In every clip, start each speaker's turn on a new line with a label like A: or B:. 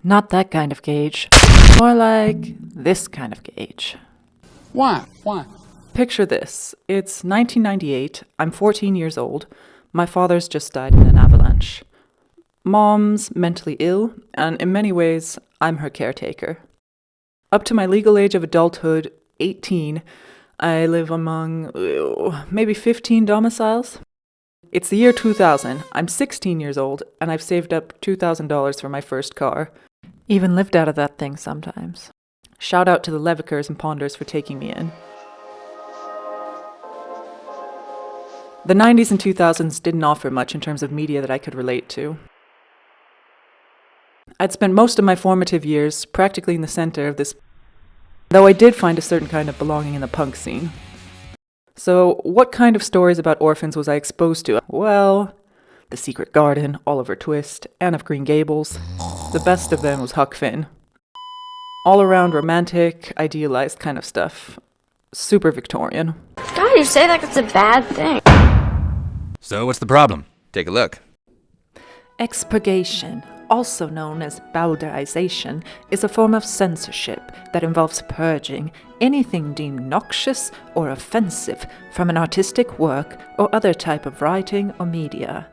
A: Not that kind of gauge. More like this kind of gauge.
B: Why? Why?
A: Picture this. It's 1998. I'm 14 years old. My father's just died in an avalanche. Mom's mentally ill, and in many ways, I'm her caretaker. Up to my legal age of adulthood, 18, I live among maybe 15 domiciles. It's the year 2000. I'm 16 years old, and I've saved up $2,000 for my first car. Even lived out of that thing sometimes. Shout out to the Levikers and Ponders for taking me in. The 90s and 2000s didn't offer much in terms of media that I could relate to. I'd spent most of my formative years practically in the center of this, though I did find a certain kind of belonging in the punk scene. So what kind of stories about orphans was I exposed to? Well, The Secret Garden, Oliver Twist, Anne of Green Gables. The best of them was Huck Finn. All around romantic, idealized kind of stuff. Super Victorian.
C: God, you say like it's a bad thing.
D: So what's the problem? Take a look.
A: Expurgation, also known as bowdlerization, is a form of censorship that involves purging anything deemed noxious or offensive from an artistic work or other type of writing or media.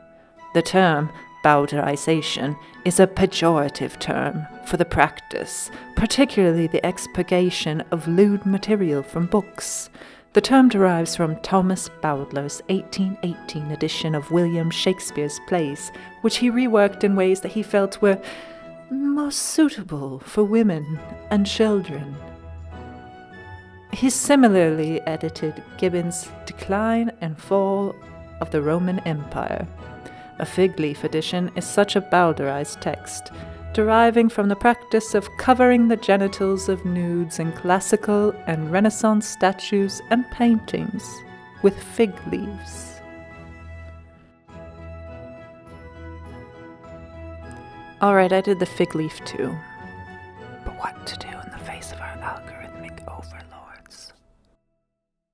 A: The term bowdlerization is a pejorative term for the practice, particularly the expurgation of lewd material from books. The term derives from Thomas Bowdler's 1818 edition of William Shakespeare's plays, which he reworked in ways that he felt were more suitable for women and children. He similarly edited Gibbon's Decline and Fall of the Roman Empire. A fig leaf edition is such a bowdlerized text, deriving from the practice of covering the genitals of nudes in classical and Renaissance statues and paintings with fig leaves. Alright, I did the fig leaf too. But what to do in the face of our algorithmic overlords?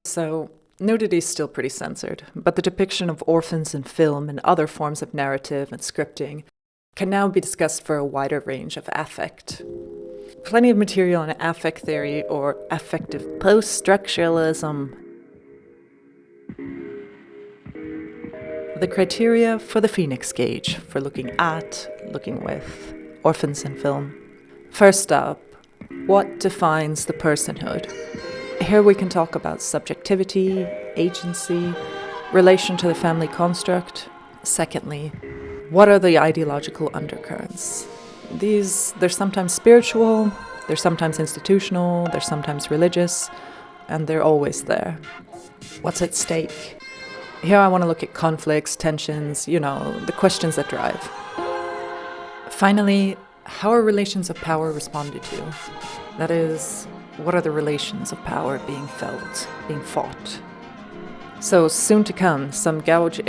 A: So, nudity is still pretty censored, but the depiction of orphans in film and other forms of narrative and scripting can now be discussed for a wider range of affect. Plenty of material on affect theory or affective post-structuralism. The criteria for the Phoinix Gauge for looking with orphans in film. First up, what defines the personhood? Here we can talk about subjectivity, agency, relation to the family construct. Secondly, what are the ideological undercurrents? They're sometimes spiritual, they're sometimes institutional, they're sometimes religious, and they're always there. What's at stake? Here I want to look at conflicts, tensions, the questions that drive. Finally, how are relations of power responded to? That is, what are the relations of power being felt, being fought? So soon to come, some gauging